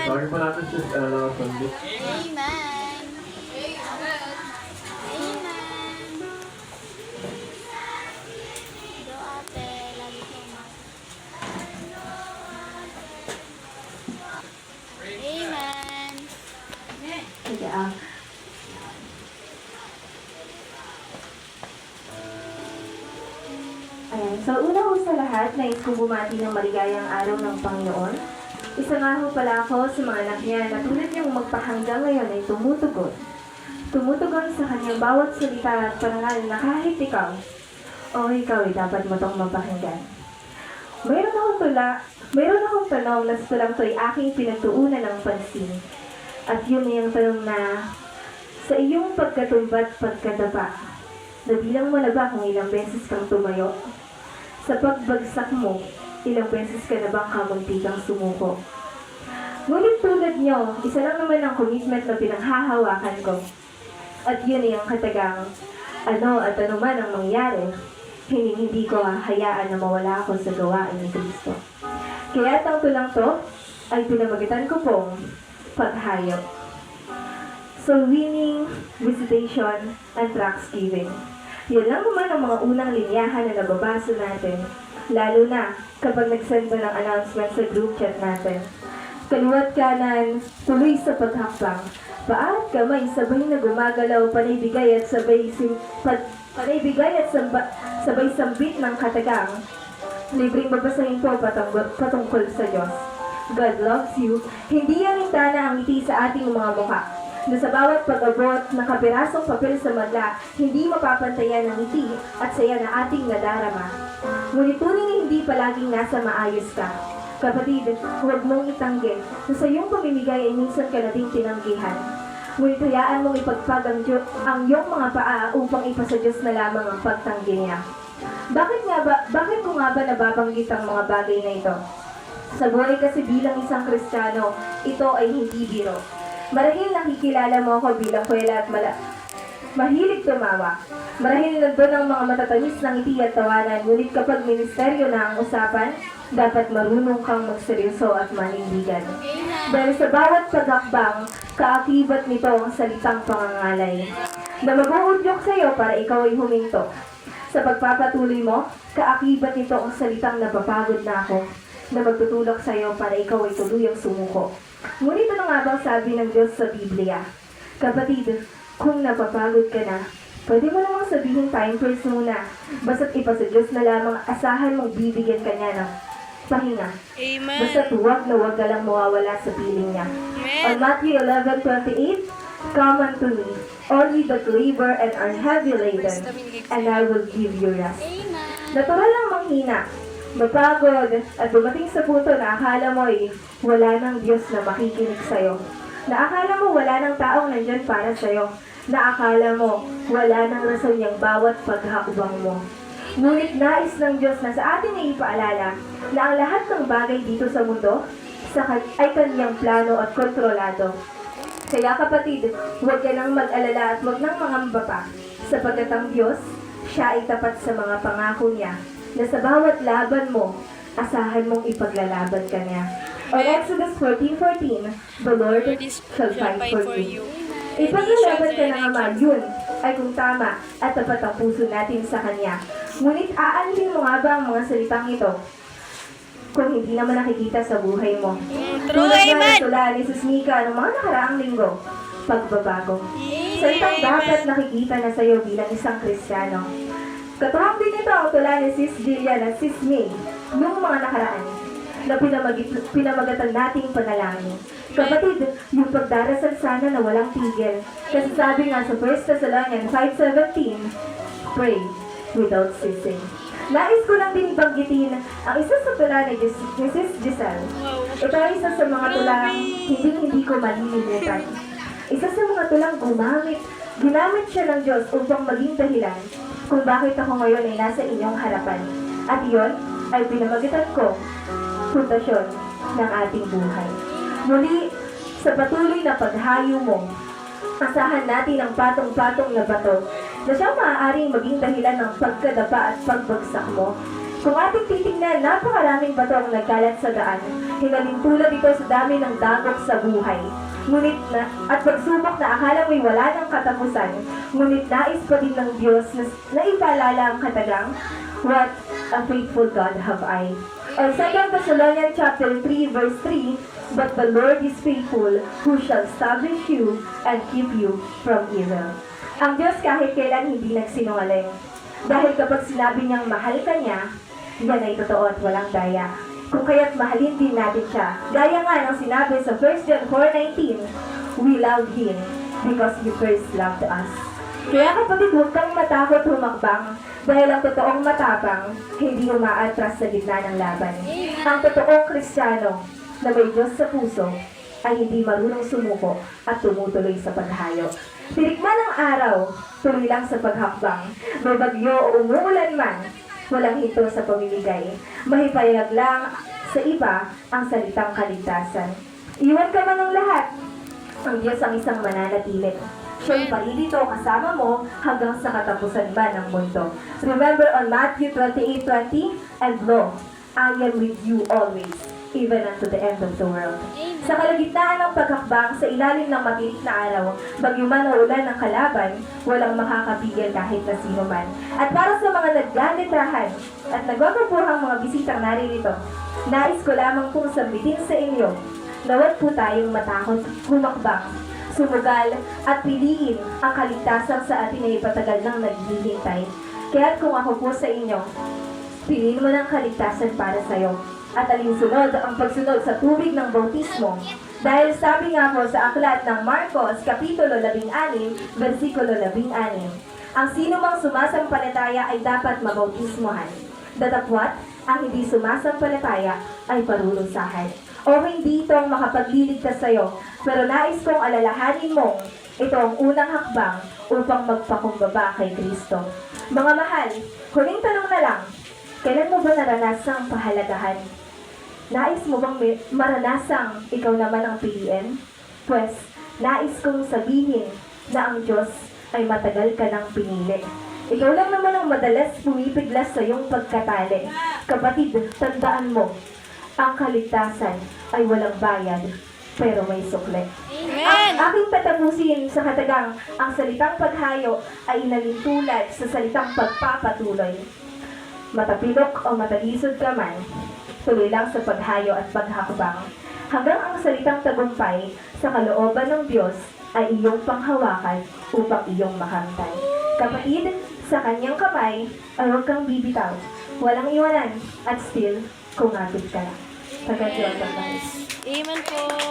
Sorry po natin si Sandy. Amen. Amen. Do ate, lagi ko Amen. Sige, Ayan. So, una ho sa lahat, nais kong bumati ng maligayang araw ng Panginoon. Isa nga ho pala ako sa mga anak niya na tulad niyang magpahanggang ngayon ay tumutugon. Tumutugon sa kanyang bawat salita at parangal na kahit ikaw ay dapat mo itong mapakinggan. Mayroon akong tanong na sa tulang to ay aking pinagtuunan ng pansin. At yun ay ang tanong na, sa iyong pagkatumbat pagkadapa, nabilang mo na ba kung ilang beses kang tumayo? Sa pagbagsak mo, ilang beses ka na bang kamuntikang sumuko? Ngunit tulad nyo, isa lang naman ang commitment na pinanghahawakan ko. At yun ay ang katagang, ano at ano man ang mangyari, hindi ko hahayaan na mawala ako sa gawain ni Kristo. Kaya ang tulang to ay pinamagitan ko pong paghayop. So, winning, visitation, and thanksgiving. Yan lang naman ang mga unang linyahan na nababasa natin, lalo na kapag nag-send mo ng announcement sa group chat natin. Kaliwat kanan, tuloy sa paghakbang. Paa at kamay sabay na gumagalaw, panibigay at sabay sambit ng katagang. Libreng babasahin po patungkol sa Diyos. God loves you. Hindi yan hintana ang ngiti sa ating mga mukha. Na sa bawat pag-abot ng kapirasong papel sa madla, hindi mapapantayan ng ngiti at saya na ating nadarama. Ngunit tunay na hindi palaging nasa maayos ka. Kapatid, huwag mong itanggi na sa iyong pamimigay ay minsan ka nating tinanggihan. Ngunit hayaan mong ipagpag ang iyong mga paa upang ipasa Diyos na lamang ang pagtanggi niya. Bakit ko nga ba nababanggit ang mga bagay na ito? Sa buhay kasi bilang isang Kristiyano, ito ay hindi biro. Marahil nakikilala mo ako bilang kuwela at mahilig tumawa. Marahil nandun ang mga matatamis ng ngiti at tawanan, ngunit kapag ministeryo na ang usapan, dapat marunong kang magseryoso at manindigan. Dahil sa bawat paghakbang, kaakibat nito ang salitang pangangalay, na mag-uudyok sa iyo para ikaw ay huminto. Sa pagpapatuloy mo, kaakibat nito ang salitang napapagod na ako, na magtutulak sa iyo para ikaw ay tuluyang sumuko. Ngunit ano nga bang sabi ng Diyos sa Biblia? Kapatid, kung napapagod ka na, pwede mo namang sabihin time first muna. Basta't ipasa Diyos na lamang, asahan mong bibigyan ka niya ng pahinga. Amen. Basta't huwag na huwag ka lang mawawala sa piling niya. Amen. On Matthew 11:28, come unto me, all ye that labor and are heavy laden, and I will give you rest. Amen. Natural lang manghina, mapagod, at dumating sa punto na akala mo wala ng Diyos na makikinig sa'yo. Na akala mo wala ng taong nandyan para sa'yo. Na akala mo wala ng rason niyang bawat paghakbang mo. Ngunit nais ng Diyos na sa atin ay ipaalala na ang lahat ng bagay dito sa mundo ay kanyang plano at kontrolado. Kaya kapatid, huwag ka nang mag-alala at huwag nang mangamba pa, sapagkat ang Diyos, siya ay tapat sa mga pangako niya, na sa bawat laban mo, asahan mong ipaglalaban ka niya. On Exodus 14:14, the Lord shall fight for you. Ipaglalaban ka ng Ama, yun ay kung tama at tapat ang puso natin sa Kanya. Ngunit aanhin mo nga ba ang mga salitang ito kung hindi naman nakikita sa buhay mo? True, Tulad nga amen. ng tula ni Sis Mika ng mga nakaraang linggo, pagbabago. Salitang dapat nakikita na sa'yo bilang isang Kristiyano. Katuhang din ito ang tula ni Sis Jillian at Sis May noong mga nakaraan na pinamagatan nating panalangin. Kapatid, yung pagdarasal sana na walang tigil. Kasi sabi nga sa 1 Thessalonians 5:17, pray without ceasing. Nais ko lang din banggitin ang isa sa tula ni Sis Giselle. Ito ay isa sa mga tulang hindi ko malilimutan. Isa sa mga tulang ginamit siya ng Diyos upang maging dahilan kung bakit ako ngayon ay nasa inyong harapan. At iyon ay pinamagitan ko pundasyon ng ating buhay. Muli, sa patuloy na paghayo mo, asahan natin ang patong-patong na bato na siyang maaaring maging dahilan ng pagkadapa at pagbagsak mo. Kung ating titignan, napakaraming bato ang nagkalat sa daan. Hinalintulad ito sa dami ng dagok sa buhay. Ngunit at pagsubok na akala mo'y wala ng katapusan, ngunit nais pa din ng Diyos na ipaalala ang katagang, what a faithful God have I. On 2 Thessalonians chapter 3 verse 3, but the Lord is faithful, who shall establish you and keep you from evil. Ang Diyos kahit kailan hindi nagsinungaling. Dahil kapag sinabi niyang mahal ka niya, yan ay totoo at walang daya. Kung kaya't mahalin din natin siya. Gaya nga ng sinabi sa 1 John 4:19, we love Him because He first loved us. Kaya kapatid, huwag kang matakot humakbang dahil ang totoong matapang hindi umaatras sa gitna ng laban. Ang totoong Kristiyano na may Diyos sa puso ay hindi marunong sumuko at tumutuloy sa paghayo. Tirikma ng araw, tuloy lang sa paghakbang. May bagyo o umuulan man, walang hinto sa pamimigay. Mahipayag lang sa iba ang salitang kaligtasan. Iwan ka man ng lahat, ang Diyos ang isang mananatili. Siya'y paririto kasama mo hanggang sa katapusan ba ng mundo. Remember on Matthew 28:20, and lo, I am with you always, even unto the end of the world. Sa kalagitnaan ng paghakbang sa ilalim ng matirik na araw, bagyo man o ulan ng kalaban, walang makakapigil kahit na sino man. At para sa mga naglalitrahan at nagwawapuhang mga bisitang naririto, nais ko lamang pong sambitin sa inyo na huwag po tayong matakot humakbang, sumugal at piliin ang kaligtasan sa atin na ipatagal ng naghihintay. Kaya kung ako po sa inyo, piliin mo ng kaligtasan para sa iyo. At alinsunod ang pagsunod sa tubig ng bautismo. Dahil sabi nga po sa aklat ng Marcos, Kapitulo 16, versikulo 16, ang sino mang sumasampalataya ay dapat mabautismohan. Datapwat, ang hindi sumasampalataya ay parulusahan. O hindi ito ang makapagliligtas sa iyo, pero nais kong alalahanin mong ito ang unang hakbang upang magpakumbaba kay Kristo. Mga mahal, huling tanong na lang, kailan mo ba naranasang pahalagahan? Nais mo bang maranasang ikaw naman ang piliin? Pues, nais kong sabihin na ang Diyos ay matagal ka nang pinili. Ikaw lang naman ang madalas pumipiglas sa iyong pagkatali. Kapatid, tandaan mo, ang kaligtasan ay walang bayad, pero may sukle. Ang aking patapusin sa katagang, ang salitang paghayo ay inalintulad sa salitang pagpapatuloy. Matapilok o matalisod ka man, tuloy lang sa paghayo at paghakbang, hanggang ang salitang tagumpay sa kalooban ng Diyos ay iyong panghawakan upang iyong makamtan. Kapatid, sa kanyang kamay ay huwag kang bibitaw, walang iwanan, at still, kumapit ka lang. Pagkat Diyos ang Amen po.